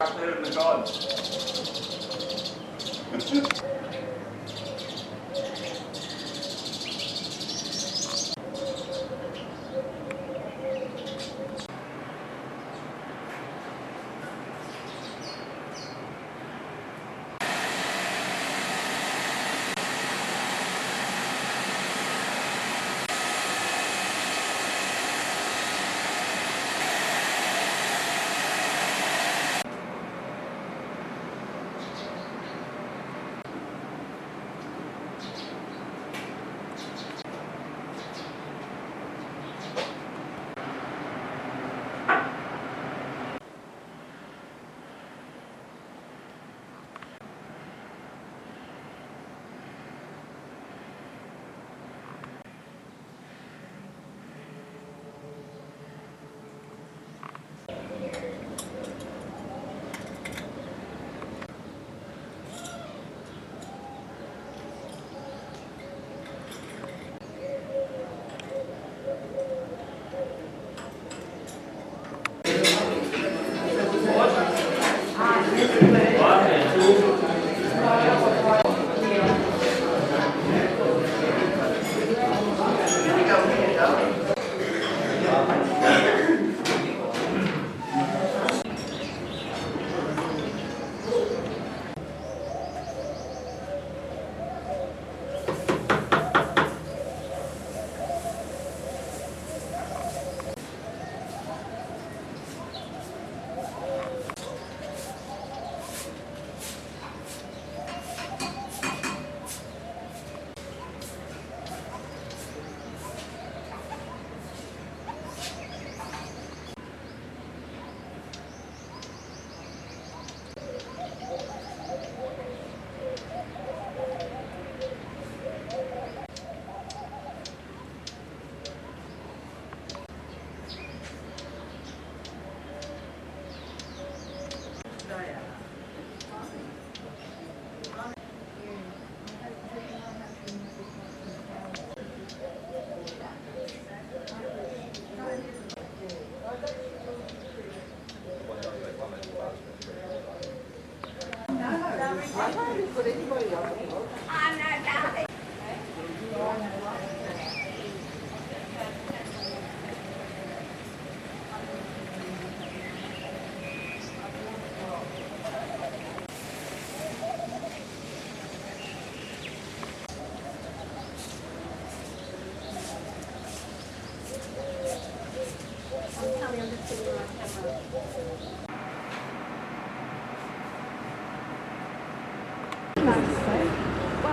Clear in the garden.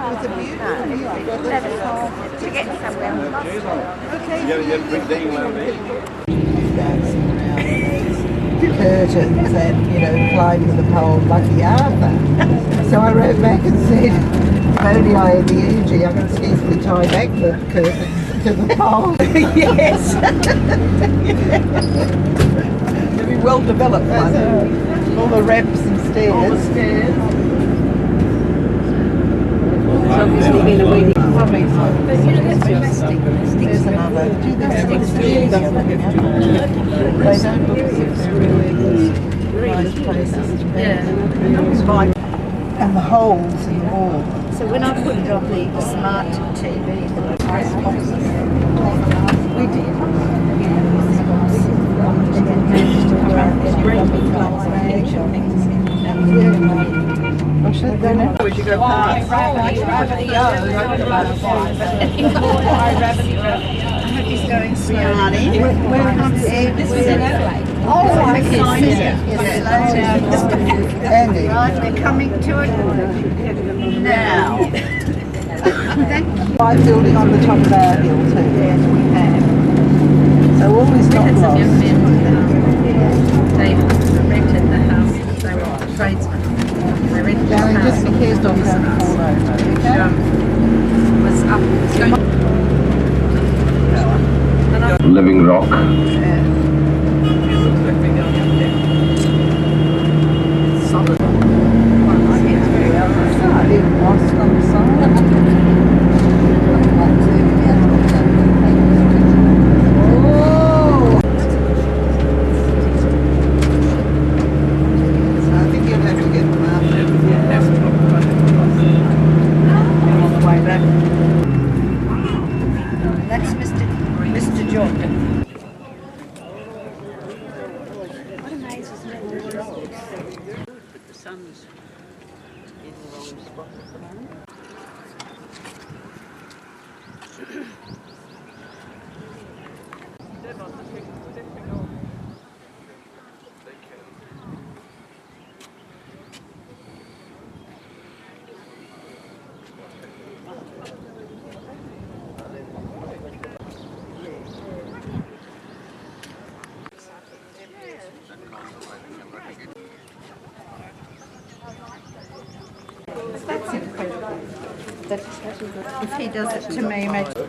It's a beautiful view. To get somewhere. Okay. Dancing around those curtains and, climbing the pole, lucky Arthur. So I wrote back and said, if only I had the energy, I can scarcely tie back the curtains to the pole. Yes. It'll be well developed one. All the ramps and stairs. All the stairs. It's obviously been a wedding. Probably so. But you know, that's domestic. There's another. They don't look it's really nice places to be. And the holes in the wall. So when I put it on the smart TV, We did. I should go now. We should go past. I hope he's going slowly. This was in Adelaide. Oh, I see. Andy. Right, we're coming to it now. Thank you. By building on the top of our hill too. Yes, we have. So all is not Some lost. young men, they rented the house. They were tradesmen. They rented the Darren, house. just be careful, don't fall over. Okay? Was up. Living Rock. Solid. I didn't lost on the side. Oh! sun's in the wrong spot at the moment. That's incredible. If he does it to me, imagine.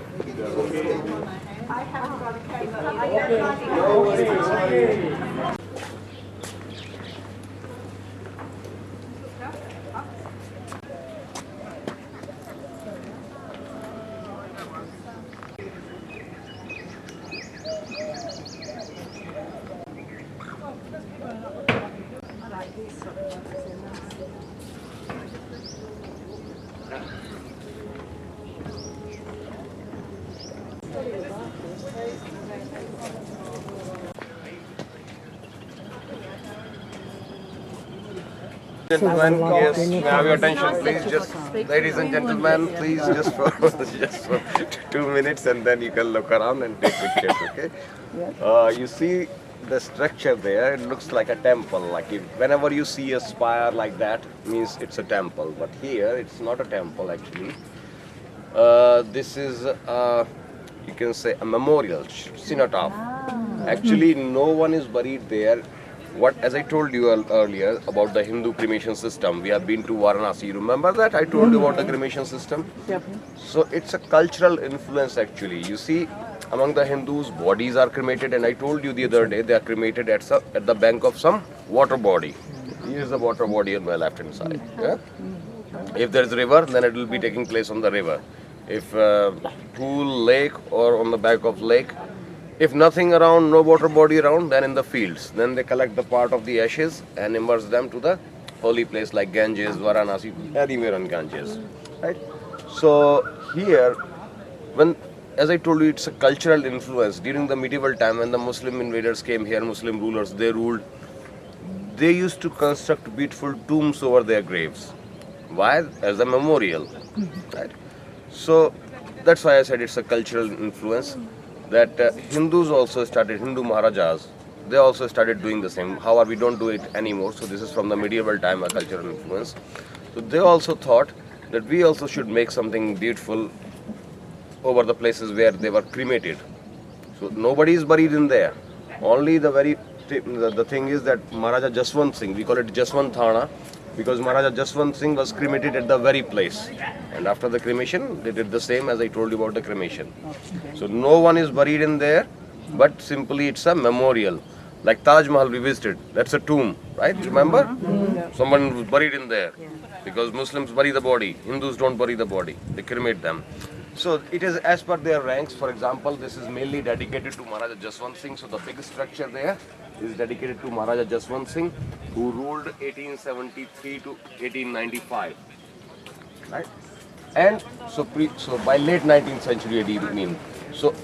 Gentlemen, yes, may I have your attention, please. Just, ladies and gentlemen, please, just for 2 minutes, and then you can look around and take pictures. Okay? You see the structure there. It looks like a temple. Like whenever you see a spire like that, means it's a temple. But here, it's not a temple actually. This is, you can say, a memorial cenotaph. Actually, no one is buried there. As I told you earlier about the Hindu cremation system, we have been to Varanasi. You remember that? I told you about the cremation system? Yep. So it's a cultural influence actually. You see, among the Hindus, bodies are cremated, and I told you the other day they are cremated at the bank of some water body. Here is the water body on my left hand side. Yeah? If there is a river, then it will be taking place on the river. If pool, lake, or on the back of lake. If nothing around, no water body around, then in the fields. Then they collect the part of the ashes and immerse them to the holy place like Ganges, Varanasi, anywhere on Ganges. Right? So here, as I told you, it's a cultural influence. During the medieval time, when the Muslim invaders came here, Muslim rulers, they ruled. They used to construct beautiful tombs over their graves. Why? As a memorial. Right? So that's why I said it's a cultural influence. That Hindus also started, Hindu Maharajas, they also started doing the same. However, we don't do it anymore. So this is from the medieval time, a cultural influence. So they also thought that we also should make something beautiful over the places where they were cremated. So nobody is buried in there. Only the thing is that Maharaja Jaswant Singh, we call it Jaswant Thana, because Maharaja Jaswant Singh was cremated at the very place. And after the cremation, they did the same as I told you about the cremation. So no one is buried in there, but simply it's a memorial. Like Taj Mahal we visited, that's a tomb, right? Remember? Someone was buried in there. Because Muslims bury the body, Hindus don't bury the body, they cremate them. So it is as per their ranks. For example, this is mainly dedicated to Maharaja Jaswant Singh. So the big structure there is dedicated to Maharaja Jaswant Singh, who ruled 1873 to 1895. Right? And so by late 19th century AD, I mean. So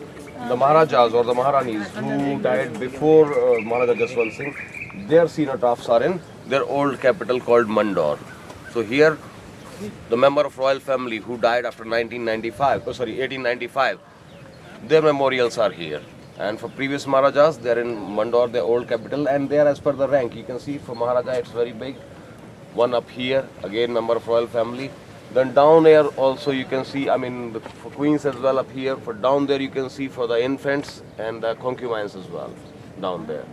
the Maharajas or the Maharanis who died before Maharaja Jaswant Singh, their cenotaphs are in their old capital called Mandore. So here, the member of royal family who died after 1895, their memorials are here. And for previous Maharajas, they are in Mandore, their old capital, and they are as per the rank. You can see for Maharaja, it's very big. One up here, again member of royal family. Then down here also you can see, I mean, for queens as well up here. For down there you can see for the infants and the concubines as well, down there.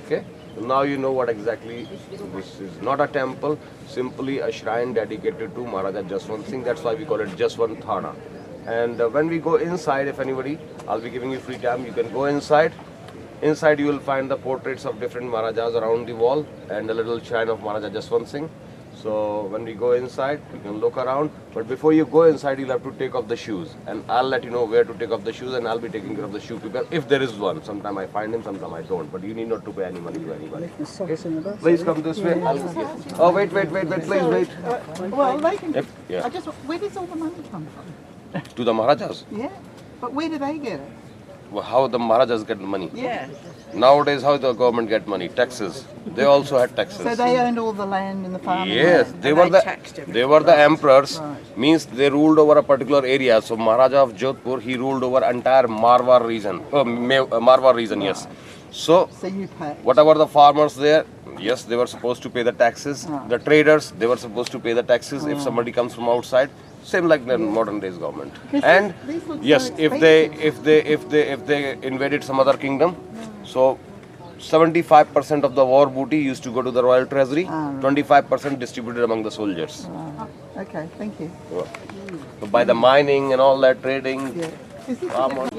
Okay? Now you know what exactly, this is not a temple, simply a shrine dedicated to Maharaja Jaswant Singh. That's why we call it Jaswant Thana. And when we go inside, if anybody, I'll be giving you free time, you can go inside. Inside you will find the portraits of different Maharajas around the wall and a little shrine of Maharaja Jaswant Singh. So when we go inside, you can look around. But before you go inside, you'll have to take off the shoes. And I'll let you know where to take off the shoes, and I'll be taking care of the shoe keeper if there is one. Sometime I find him, sometime I don't. But you need not to pay any money to anybody. Okay? Please come this way. Oh, wait, please wait. Well, they can. Yeah. Where does all the money come from? To the Maharajas. Yeah, but where do they get it? how the Maharajas get money. Yeah. Nowadays, how the government get money? Taxes. They also had taxes. So they owned all the land in the farming Yes, land. they And were they the taxed everything. they were the emperors. Right. Means they ruled over a particular area. So Maharaja of Jodhpur, he ruled over entire Marwar region. Marwar region, yes. So So you pay. whatever the farmers there, yes, they were supposed to pay the taxes. Ah. The traders, they were supposed to pay the taxes. If somebody comes from outside, same like the modern days government. Because And these look so yes, if they invaded some other kingdom, so 75% of the war booty used to go to the royal treasury. 25% distributed among the soldiers. Okay, thank you. So by the mining and all that trading, Yeah. Is this farmers.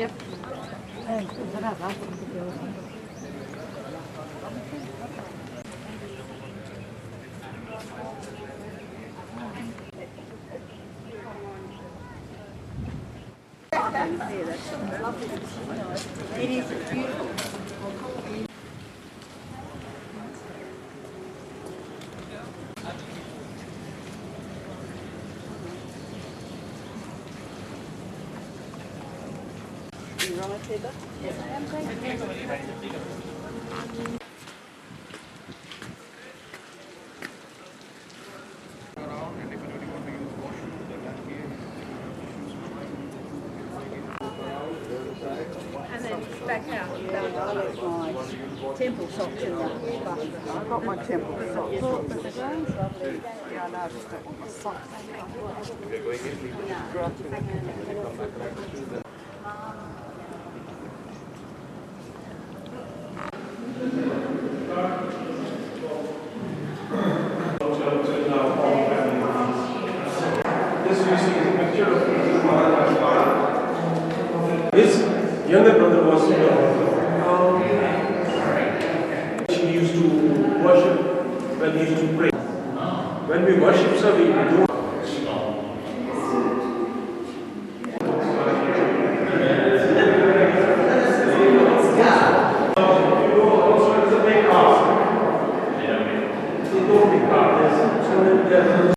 And then back out. Temple socks in the bathroom. I've got my temple socks. Oh, but the ground's lovely. Yeah, I know, I've just got my socks. This you see is a picture of Maharaja Bharat. His younger brother was, he used to worship when he used to pray. When we worship, sir, we do. Also, it's a big house. It's a big house.